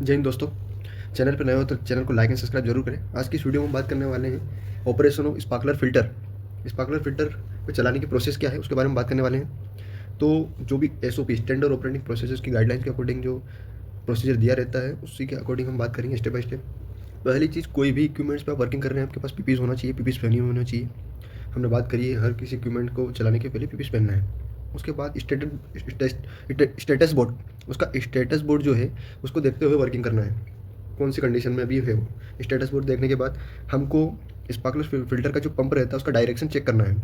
जय हिंद दोस्तों। चैनल पर नए हो तो चैनल को लाइक एंड सब्सक्राइब जरूर करें। आज की इस वीडियो में हम बात करने वाले हैं operation of sparkler filter. Sparkler filter को चलाने की प्रोसेस क्या है उसके बारे में बात करने वाले हैं। तो जो भी एसओपी स्टैंडर्ड ऑपरेटिंग प्रोसेस की गाइडलाइंस के अकॉर्डिंग जो प्रोसीजर दिया रहता है उसी के अकॉर्डिंग हम बात करेंगे स्टेप बाय स्टेप। पहली चीज़, कोई भी इक्विपमेंट्स पर आप वर्किंग कर रहे हैं आपके पास पीपीज होना चाहिए, पीपीज पहनी होना चाहिए। हमने बात करी है हर किसी इक्विपमेंट को चलाने के पहले पीपीज पहनना है। उसके बाद स्टेटस बोर्ड, उसका स्टेटस बोर्ड जो है उसको देखते हुए वर्किंग करना है, कौन सी कंडीशन में अभी है वो। स्टेटस बोर्ड देखने के बाद हमको स्पार्कलर फिल्टर का जो पंप रहता है उसका डायरेक्शन चेक करना है।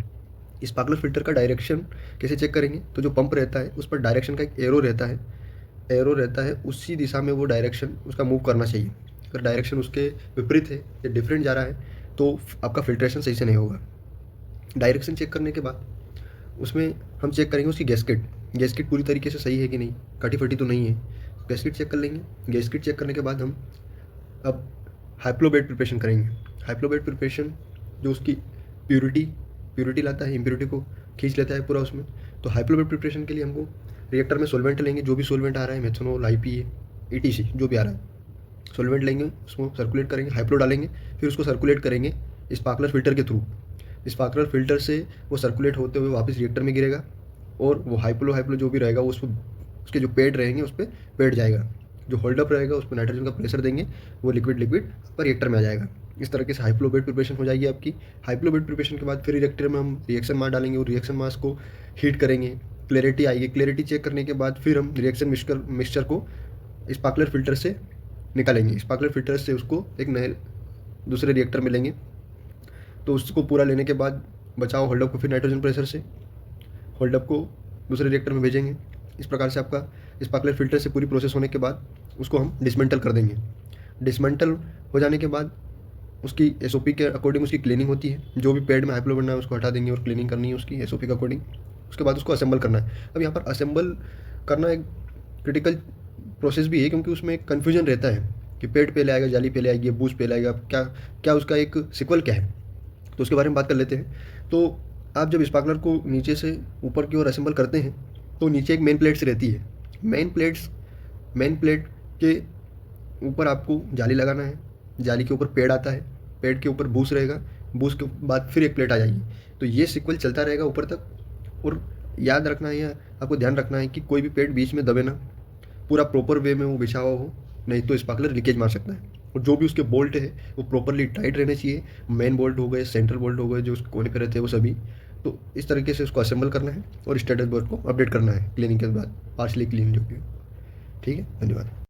स्पार्कलर फिल्टर का डायरेक्शन कैसे चेक करेंगे, तो जो पंप रहता है उस पर डायरेक्शन का एक एरो रहता है, उसी दिशा में वो डायरेक्शन उसका मूव करना चाहिए। अगर डायरेक्शन उसके विपरीत है या डिफरेंट जा रहा है तो आपका फिल्ट्रेशन सही से नहीं होगा। डायरेक्शन चेक करने के बाद उसमें हम चेक करेंगे उसकी गैस्केट, गैस्केट पूरी तरीके से सही है कि नहीं, कटी फटी तो नहीं है। गैस्केट चेक कर लेंगे। गैस्केट चेक करने के बाद हम अब हाइप्लोबेट प्रिपरेशन करेंगे। हाइप्लोबेट प्रिपरेशन जो उसकी प्योरिटी प्योरिटी लाता है, इम्प्योरिटी को खींच लेता है पूरा उसमें। तो हाइप्लोबेट प्रिपरेशन के लिए हमको रिएक्टर में सोलवेंट लेंगे, जो भी सोलवेंट आ रहा है, मेथनॉल, आईपीए, ईटीसी, जो भी आ रहा है सोलवेंट लेंगे, उसको सर्कुलेट करेंगे, हाइप्लो डालेंगे, फिर उसको सर्कुलेट करेंगे स्पार्कलर फिल्टर के थ्रू। स्पार्कलर फिल्टर से वो सर्कुलेट होते हुए वापस रिएक्टर में गिरेगा और वो हाइप्लो हाइप्लो जो भी रहेगा वो उसके जो पेड रहेंगे उस पर बैठ जाएगा। जो होल्डअप रहेगा उस पर नाइट्रोजन का प्रेशर देंगे, वो लिक्विड लिक्विड पर रिएक्टर में आ जाएगा। इस तरीके से हाइप्लो बेड प्रिपरेशन हो जाएगी आपकी। हाइप्लो बेड प्रिपरेशन के बाद फिर रिएक्टर में हम रिएक्शन मास डालेंगे और रिएक्शन मास को हीट करेंगे, क्लैरिटी आएगी। क्लैरिटी चेक करने के बाद फिर हम रिएक्शन मिक्सचर को स्पार्कलर फिल्टर से निकालेंगे। स्पार्कलर फिल्टर से उसको एक नए दूसरे रिएक्टर में लेंगे। तो उसको पूरा लेने के बाद बचाओ होल्डअप को फिर नाइट्रोजन प्रेशर से होल्डअप को दूसरे रिएक्टर में भेजेंगे। इस प्रकार से आपका स्पार्कलर फिल्टर से पूरी प्रोसेस होने के बाद उसको हम डिसमेंटल कर देंगे। डिसमेंटल हो जाने के बाद उसकी एसओपी के अकॉर्डिंग उसकी क्लीनिंग होती है। जो भी पैड में हाइप्लो बनना है उसको हटा देंगे और क्लीनिंग करनी है उसकी एसओपी के अकॉर्डिंग। उसके बाद उसको असेंबल करना है। अब यहाँ पर असेंबल करना एक क्रिटिकल प्रोसेस भी है, क्योंकि उसमें एक कन्फ्यूजन रहता है कि पैड पहले आएगा, जाली पहले आएगी, बूस्ट पहले आएगा, क्या क्या उसका एक सिक्वल क्या है। तो उसके बारे में बात कर लेते हैं। तो आप जब स्पार्कलर को नीचे से ऊपर की ओर असेंबल करते हैं तो नीचे एक मेन प्लेट्स रहती है। मेन प्लेट के ऊपर आपको जाली लगाना है। जाली के ऊपर पेड़ आता है, पेड़ के ऊपर बूस रहेगा, बूस के बाद फिर एक प्लेट आ जाएगी। तो ये सीक्वल चलता रहेगा ऊपर तक। और याद रखना है या आपको ध्यान रखना है कि कोई भी पेड़ बीच में दबे ना, पूरा प्रॉपर वे में वो बिछा हुआ हो, नहीं तो स्पार्कलर लीकेज मार सकता है। और जो भी उसके बोल्ट है वो प्रॉपरली टाइट रहने चाहिए। मेन बोल्ट हो गए, सेंट्रल बोल्ट हो गए, जो उसके कोने पे रहते हैं वो सभी। तो इस तरीके से उसको असेंबल करना है और स्टेटस बोर्ड को अपडेट करना है क्लीनिंग के बाद, पार्शली क्लीन जो कि। ठीक है, धन्यवाद।